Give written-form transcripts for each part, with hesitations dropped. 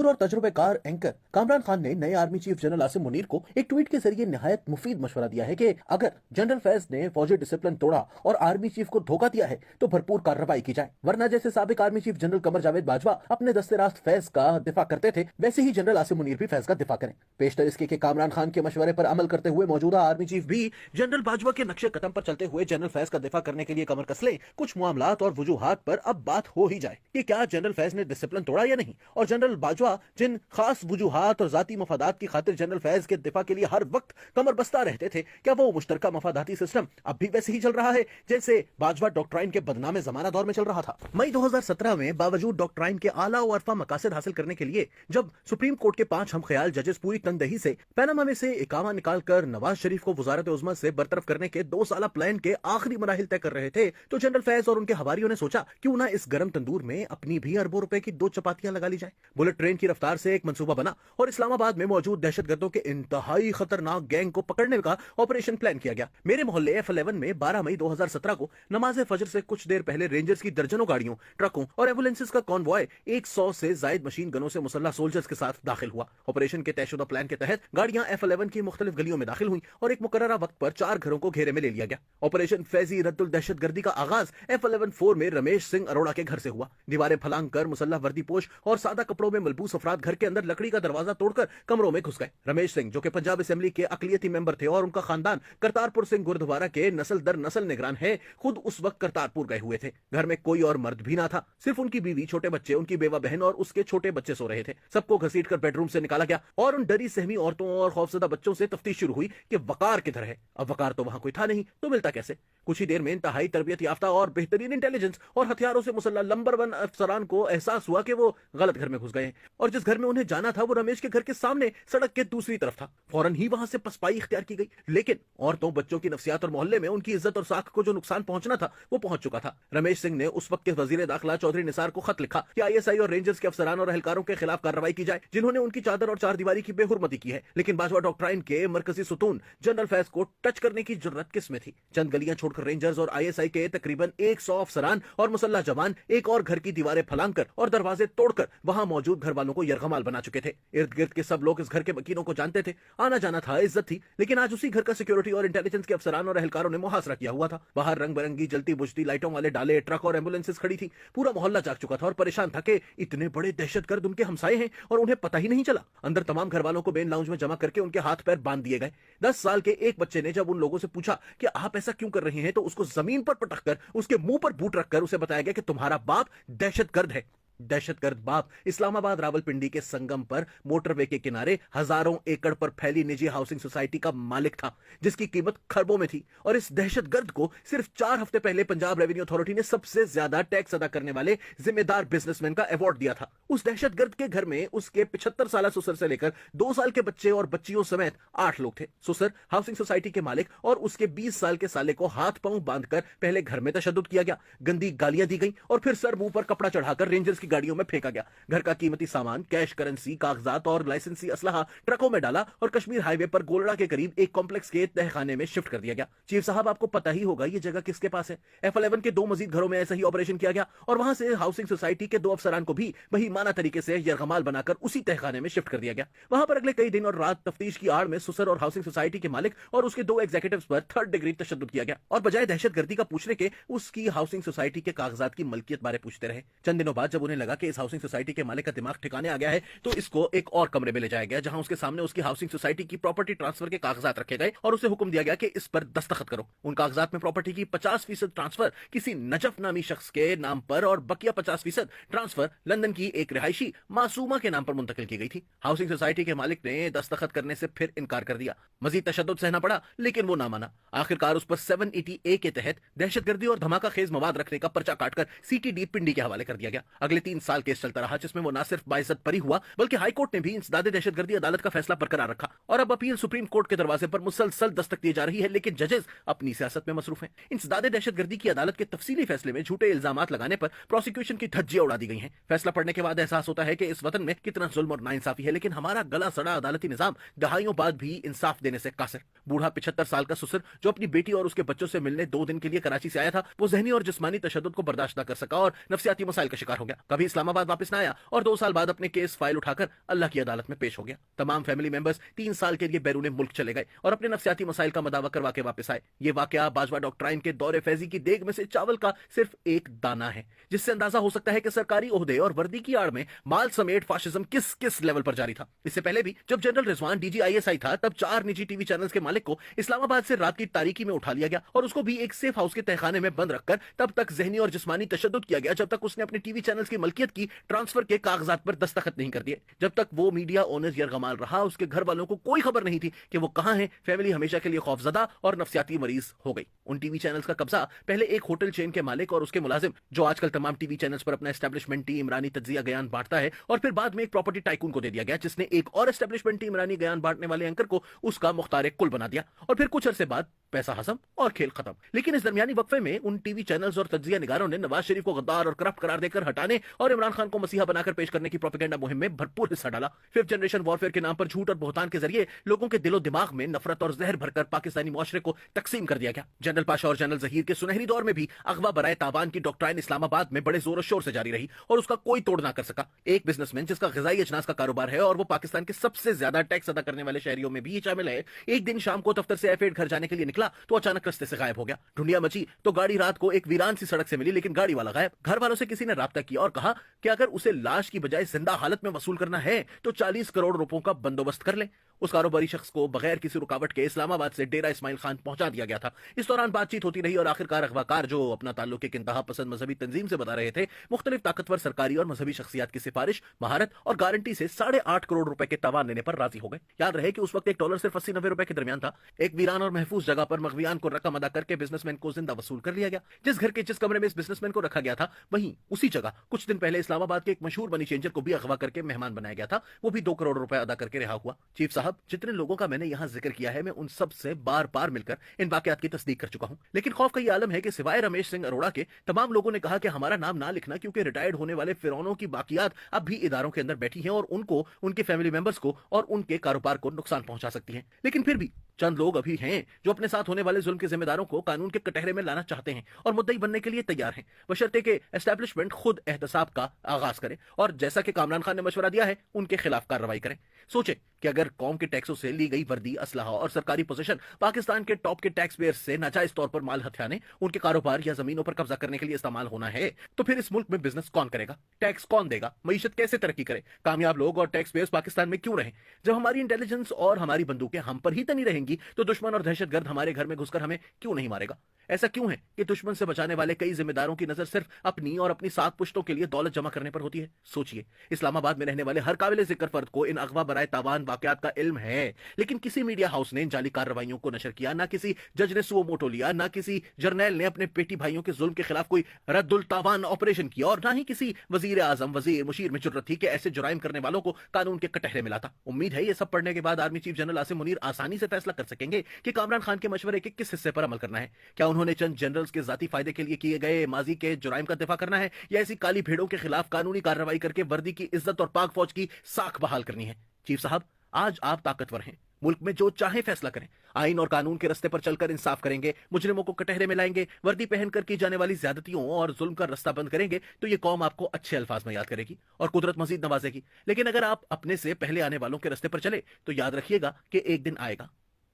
मशहूर और तजुर्बे कार एंकर कामरान खान ने नए army chief general Asim Munir को एक ट्वीट के जरिए निहायत मुफीद मशवरा दिया है कि अगर जनरल फैज ने फौजी डिसिप्लिन तोड़ा और आर्मी चीफ को धोखा दिया है तो भरपूर कार्रवाई की जाए, वरना जैसे साबिक army chief general Qamar Javed Bajwa अपने दस्ते रास्त फैज का दिफा करते थे, वैसे ही जनरल आसिम मुनीर भी फैज का दिफा करें। पेशतर इसके कि कामरान खान के मशवरे पर अमल करते हुए मौजूदा आर्मी चीफ भी जनरल बाजवा के नक्शे कदम पर चलते हुए जनरल फैज का दिफा करने के लिए कमर कस ले। कुछ मामलात और वजूहात पर अब बात हो ही जाए कि क्या जनरल फैज ने डिसिप्लिन तोड़ा या नहीं, और जनरल बाजवा जिन खास वजूहात और जाती मफादात की खातिर जनरल फैज के दिफा के लिए हर वक्त कमर बस्ता रहते थे, क्या वो मुश्तरका मफादाती सिस्टम अब भी वैसे ही चल रहा है जैसे बाजवा डॉक्ट्राइन के बदनामे जमाना दौर में चल रहा था। मई 2017 में बावजूद डॉक्ट्राइन के आला और अरफा मकासद हासिल करने के लिए जब सुप्रीम कोर्ट के 5 हमख्याल जजेस पूरी तनदही से पैनामा में से इकामा निकालकर नवाज शरीफ को वजारत उज़्मा से बरतरफ करने के 2 साला प्लान के आखिरी मराहिल तय कर रहे थे, तो जनरल फैज और उनके हवारियों ने सोचा क्यों ना इस गर्म तंदूर में अपनी भी अरबों रुपए की 2 चपातियां लगा ली जाए। बुलेट ट्रेन की रफ्तार से एक मंसूबा बना और इस्लामाबाद में मौजूद दहशतगर्दों के इंतहाई खतरनाक गैंग को पकड़ने का ऑपरेशन प्लान किया गया। मेरे मोहल्ले F11 में 12 मई 2017 को नमाज फजर से कुछ देर पहले रेंजर्स की दर्जनों गाड़ियों, ट्रकों और एम्बुलेंसेस का कॉन्वॉय 100 से जायद मशीन गनों से मुसल्लह सोल्जर्स के साथ दाखिल हुआ। ऑपरेशन के तयशुदा प्लान के तहत गाड़ियां F11 की मुख्तलिफ गलियों में दाखिल हुई और एक मुकर्ररा वक्त पर 4 घरों को घेरे में ले लिया गया। ऑपरेशन फैजी रद्दुल दहशतगर्दी का आगाज F11-4 में रमेश सिंह अरोड़ा के घर से हुआ। दीवारें फलांग कर मुसल्लह वर्दी पोश और सादा कपड़ों में मलबूस अफराद घर के अंदर लकड़ी का दरवाजा तोड़कर कमरों में घुस गए। रमेश सिंह जो कि पंजाब असेंबली के अकलियती मेंबर थे और उनका खानदान करतारपुर सिंह गुरुद्वारा के नस्ल दर नस्ल निगरान है, खुद उस वक्त करतारपुर गए हुए थे। घर में कोई और मर्द भी ना था, सिर्फ उनकी बीवी, छोटे बच्चे, उनकी बेवा बहन और उसके छोटे बच्चे सो रहे थे। सबको घसीट कर बेडरूम से निकाला गया और उन डरी सहमी औरतों और खौफजदा बच्चों से तफ्तीश शुरू हुई कि वकार किधर है। अब वकार तो वहां कोई था नहीं, तो मिलता कैसे? कुछ ही देर में इंतहाई तरबियत याफ्ता और बेहतरीन इंटेलिजेंस और हथियारों से मुसल्लह नंबर 1 अफसरान को एहसास हुआ कि वो गलत घर में घुस गए हैं और जिस घर में उन्हें जाना था वो रमेश के घर के सामने सड़क के दूसरी तरफ था। फौरन ही वहां से पसपाई इख्तियार की गई, लेकिन औरतों, बच्चों की नफ्सियात और मोहल्ले में उनकी इज्जत और साख को जो नुकसान पहुंचना था वो पहुंच चुका था। रमेश सिंह ने उस वक्त के वजीर दाखिला चौधरी निसार को खत लिखा कि ISI और रेंजर्स के अफसरान और एहलकारों के खिलाफ कार्रवाई की जाए जिन्होंने उनकी चादर और चारदीवारी की बेहुरमती की है, लेकिन बाजवा डॉक्ट्राइन के मरकजी सुतून जनरल फैज को टच करने की जुर्रत किसमें थी? चंद गलियां छोड़कर रेंजर्स और ISI के तकरीबन 100 अफसरान और मुसल्लह जवान एक और घर की दीवारें फलांग कर और दरवाजे तोड़कर वहां मौजूद घर वालों को यरगमाल बना चुके थे। इर्द गिर्द के सब लोग इस घर के मकीनों को जानते थे, आना जाना था, इज्जत थी, लेकिन आज उसी घर का सिक्योरिटी और इंटेलिजेंस के अफसरान और एहलकारों ने मुहासरा किया हुआ था। बाहर रंग बिरंगी जलती बुझती लाइटों वाले डाले, ट्रक और एम्बुलेंसेस खड़ी थी। पूरा मोहल्ला जाग चुका था और परेशान था कि इतने बड़े दहशतगर्द उनके हमसाये हैं और उन्हें पता ही नहीं चला। अंदर तमाम घर वालों को बेन लाउंज में जमा करके उनके हाथ पैर बांध दिए गए। 10 साल के एक बच्चे ने जब उन लोगों से पूछा कि आप ऐसा क्यों कर रहे हैं, तो उसको जमीन पर पटक कर उसके मुंह पर बूट रखकर उसे बताया गया कि तुम्हारा बाप दहशतगर्द है। दहशतगर्द बाप इस्लामाबाद रावलपिंडी के संगम पर मोटरवे के किनारे हजारों एकड़ पर फैली निजी हाउसिंग सोसाइटी का मालिक था जिसकी कीमत खरबों में थी, और इस दहशतगर्द को सिर्फ 4 हफ्ते पहले पंजाब रेवेन्यू अथॉरिटी ने सबसे ज्यादा टैक्स अदा करने वाले जिम्मेदार बिजनेसमैन का अवार्ड दिया था। उस दहशतगर्द के घर में उसके 75 साल ससुर से लेकर 2 साल के बच्चे और बच्चियों समेत 8 लोग थे। ससुर हाउसिंग सोसाइटी के मालिक और उसके 20 साल के साले को हाथ पांव बांधकर पहले घर में तशद्दुद किया गया, गंदी गालियां दी गई और फिर सर मुंह पर कपड़ा चढ़ाकर रेंजर्स की गाड़ियों में फेंका गया। घर का कीमती सामान, कैश करेंसी, कागजात और लाइसेंसी असलहा ट्रकों में डाला और कश्मीर हाईवे पर गोलड़ा के करीब एक कॉम्प्लेक्स के तहखाने में शिफ्ट कर दिया गया। चीफ साहब, आपको पता ही होगा ये जगह किसके पास है। F11 के 2 मजीद घरों में ऐसा ही ऑपरेशन किया गया और वहां से हाउसिंग सोसाइटी के 2 अफसरान को भी वही माना तरीके से यरगमाल बनाकर उसी तहखाने में शिफ्ट कर दिया गया। वहां पर अगले कई दिन और रात तफ्तीश की आड़ में सुसर और हाउसिंग सोसाइटी के मालिक और उसके 2 एग्जीक्यूटिव्स पर 3rd डिग्री तशद्दुद किया गया और बजाय दहशतगर्दी का पूछने के उसकी हाउसिंग सोसाइटी के कागजात की मलकियत बारे पूछते रहे। चंद दिनों बाद जब उन्हें लगा कि इस हाउसिंग सोसाइटी के मालिक का दिमाग ठिकाने आ गया है, तो इसको एक और कमरे में ले जाया गया जहां उसके सामने उसकी हाउसिंग सोसाइटी की प्रॉपर्टी ट्रांसफर के कागजात रखे गए और उसे हुक्म दिया गया कि इस पर दस्तखत करो। उन कागजात में प्रॉपर्टी की 50% ट्रांसफर किसी नजफ नामी शख्स के नाम पर और बकिया 50% ट्रांसफर लंदन की एक रिहायशी मासूमा के नाम पर मुंतकिल की गई थी। हाउसिंग सोसाइटी के मालिक ने दस्तखत करने से फिर इनकार कर दिया। मजीद तशद्दुद सहना पड़ा, लेकिन वो ना माना। आखिरकार उस पर 780A के तहत दहशतगर्दी और धमाका खेज मवाद रखने का पर्चा काटकर CTD पिंडी के हवाले कर दिया गया। अगले 3 साल केस चलता रहा जिसमें वो ना सिर्फ बाइज्जत परी हुआ बल्कि हाई कोर्ट ने भी इंसदादे दहशतगर्दी अदालत का फैसला बरकरार रखा और अब अपील सुप्रीम कोर्ट के दरवाजे पर मुसलसल दस्तक दी जा रही है, लेकिन जजेस अपनी सियासत में मसरूफ हैं। इंसदादे दहशतगर्दी की अदालत के तफसीली फैसले में झूठे इल्जामात लगाने पर प्रोसिक्यूशन की धज्जियां उड़ा दी गई हैं। फैसला पढ़ने के बाद एहसास होता है कि इस वतन में कितना जुल्म और नाइंसाफी है, लेकिन हमारा गला सड़ा अदालती निजाम दहाइयों बाद भी इंसाफ देने से कासिर। बूढ़ा 75 साल का ससुर जो अपनी बेटी और उसके बच्चों से मिलने 2 दिन के लिए कराची से आया था, वो जहनी और जिस्मानी तशद्दुद को बर्दाश्त न कर सका और नफ्सियाती मसाइल का शिकार हो गया। कभी इस्लामाबाद वापस ना आया और 2 साल बाद अपने केस फाइल उठाकर अल्लाह की अदालत में पेश हो गया। तमाम फैमिली मेंबर्स 3 साल के लिए बैरून मुल्क चले गए और अपने नफ्सियाती मसाइल का मदावा करवा के वापस आए। ये वाकया बाजवा डॉक्ट्राइन के दौरे फैजी की देग में से चावल का सिर्फ एक दाना है, जिससे अंदाजा हो सकता है कि सरकारी ओहदे और वर्दी की आड़ में माल समेत फाशिज्म किस किस लेवल पर जारी था। इससे पहले भी जब जनरल रिजवान DGISI था, तब 4 निजी टीवी चैनल्स के मालिक को इस्लामाबाद से रात की तारीकी में उठा लिया गया और उसको भी एक सेफ हाउस के तहखाने में बंद रखकर तब तक जहनी और जिस्मानी तशद्दुद किया गया जब तक उसने अपने टीवी चैनल्स की मलकियत की ट्रांसफर के कागजात पर दस्तखत नहीं कर दिए। जब तक वो मीडिया ओनर यरगमाल रहा, उसके घर वालों को कोई खबर नहीं थी कि वो कहां है। फैमिली हमेशा के लिए खौफजदा और नफ्सियाती मरीज हो गई। उन टीवी चैनल्स का कब्जा पहले एक होटल चेन के मालिक और उसके मुलाजिम, जो आजकल तमाम टीवी चैनल्स पर अपना एस्टेब्लिशमेंट टीम इमरानी तज्जिया बयान बांटता है, और फिर बाद में एक प्रॉपर्टी टाइकून को दे दिया गया, जिसने एक और एस्टेब्लिशमेंट टीम इमरानी बयान बांटने वाले एंकर को उसका मुख्तार कुल बना दिया। और फिर कुछ अरसे बाद पैसा हजम और खेल खत्म। लेकिन इस दरमियानी वक्फे में उन टीवी चैनल्स और तज्जिया निगारों ने नवाज शरीफ को गद्दार और करप्ट करार देकर हटाने और इमरान खान को मसीहा बनाकर पेश करने की प्रोपेगेंडा मुहिम में भरपूर हिस्सा डाला। 5th जनरेशन वॉरफेयर के नाम पर झूठ और बोहतान के जरिए लोगों के दिलो दिमाग में नफरत और जहर भरकर पाकिस्तानी मुआशरे को तकसीम कर दिया गया। जनरल पाशा और जनरल जहीर के सुनहरी दौर में भी अगवा बराए तावान की डॉक्ट्राइन इस्लामाबाद में बड़े जोर शोर से जारी रही और उसका कोई तोड़ ना कर सका। एक बिजनेसमैन जिसका ग़िज़ाई अजनास का कारोबार है और वो पाकिस्तान के सबसे ज्यादा टैक्स अदा करने वाले शहरियों में भी शामिल है, एक दिन शाम को दफ्तर से F8 घर जाने के लिए निकला तो अचानक रास्ते से गायब हो गया। ढूंढिया मची तो गाड़ी रात को एक वीरान सी सड़क से मिली, लेकिन गाड़ी वाला गायब। घर वालों से किसी ने राब्ता किया और कहा कि अगर उसे लाश की बजाय जिंदा हालत में वसूल करना है तो 40 करोड़ रुपयों का बंदोबस्त कर ले। उस कारोबारी शख्स को बगैर किसी रुकावट के इस्लामाबाद से डेरा इस्माइल खान पहुंचा दिया गया था। इस दौरान बातचीत होती रही और आखिरकार अगवाकार, जो अपना ताल्लुक एक इंतहा पसंद मजहबी तंजीम से बता रहे थे, मुख्तलिफ ताकतवर सरकारी और मजहबी शख्सियात की सिफारिश, महारत और गारंटी से 8.5 करोड़ रुपए के तावान लेने पर राजी हो गए। याद रहे कि उस वक्त $1 सिर्फ 80-90 रुपए के दरमियान था। एक वीरान और महफूज जगह पर मगवियान को रकम अदा करके बिजनेसमैन को जिंदा वसूल कर लिया गया। जिस घर के जिस कमरे में इस बिजनेसमैन को रखा गया था, वहीं उसी जगह कुछ दिन पहले इस्लामाबाद के एक मशहूर मनी चेंजर को भी अगवा करके मेहमान बनाया गया था। वो भी 2 करोड़ रुपए अदा करके रिहा हुआ। चीफ साहब, जितने लोगों का मैंने यहां जिक्र किया है, मैं उन सब से बार बार मिलकर इन वाकयात की तस्दीक कर चुका हूं। लेकिन खौफ का यह आलम है कि सिवाय रमेश सिंह अरोड़ा के तमाम लोगों ने कहा कि हमारा नाम ना लिखना, क्योंकि रिटायर्ड होने वाले फिरौनों की बाकियात अब भी इदारों के अंदर बैठी हैं और उनको, उनके फैमिली मेंबर्स को और उनके कारोबार को नुकसान पहुंचा सकती हैं। लेकिन फिर भी चंद लोग अभी हैं जो अपने साथ होने वाले जुल्म के जिम्मेदारों को कानून के कटहरे में लाना चाहते हैं और मुद्दई बनने के लिए तैयार हैं, बशर्ते के एस्टेब्लिशमेंट खुद एहतसाब का आगाज करे और जैसा कि कामरान खान ने मशवरा दिया है, उनके खिलाफ कार्रवाई करें। सोचे कि अगर कौम के टैक्सों से ली गई वर्दी, असलहा और सरकारी पोजीशन पाकिस्तान के टॉप के टैक्स पेयर्स से नाजायज तौर पर माल हथियाने, उनके कारोबार या जमीनों पर कब्जा करने के लिए इस्तेमाल होना है, तो फिर इस मुल्क में बिजनेस कौन करेगा, टैक्स कौन देगा, मईशत कैसे तरक्की करे, कामयाब लोग और टैक्स पेयर्स पाकिस्तान में क्यों रहें? जब हमारी इंटेलिजेंस और हमारी बंदूकें हम पर ही तनी रहेंगी, तो दुश्मन और दहशतगर्द हमारे घर में घुसकर हमें क्यों नहीं मारेगा? ऐसा क्यों है कि दुश्मन से बचाने वाले कई जिम्मेदारों की नजर सिर्फ अपनी और अपनी 7 पुश्तों के लिए दौलत जमा करने पर होती है? सोचिए, इस्लामाबाद में रहने वाले हर काबिल जिक्र फर्द को इन अगवा बराए तावान वाकयात का इल्म है, लेकिन किसी मीडिया हाउस ने इन जाली कार्रवाइयों को नशर किया, ना किसी जज ने सुओ मोटो लिया, ना किसी जर्नैल ने अपने पेटी भाइयों के जुल्म के खिलाफ कोई रद्दुल तावान ऑपरेशन किया, और ना ही किसी वजीर आजम, वजीर, मुशीर में जुर्रत थी कि ऐसे जुराइम करने वालों को कानून के कटहरे मिला था। उम्मीद है ये सब पढ़ने के बाद army chief general Asim Munir आसानी से फैसला कर सकेंगे कि कामरान खान के मशवरे के किस हिस्से पर अमल करना है। क्या उन्होंने चंद जनरल्स के जाती फायदे के लिए किए गए माजी के जुराइम का दिफा करना है, या ऐसी काली भेड़ों के खिलाफ कानूनी कार्रवाई करके वर्दी की इज्जत और पाक फौज की साख बहाल करनी है? चीफ साहब, आज आप ताकतवर हैं, मुल्क में जो चाहे फैसला करें, आइन और कानून के रास्ते पर चलकर इंसाफ करेंगे, मुजरिमों को कटहरे में लाएंगे, वर्दी पहनकर की जाने वाली ज्यादतियों और जुल्म का रास्ता बंद करेंगे, तो ये कौम आपको अच्छे अल्फाज में याद करेगी और कुदरत मजीद नवाजेगी। लेकिन अगर आप अपने से पहले आने वालों के रास्ते पर चले, तो याद रखिएगा कि एक दिन आएगा,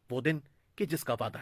वो दिन कि जिसका वादा है।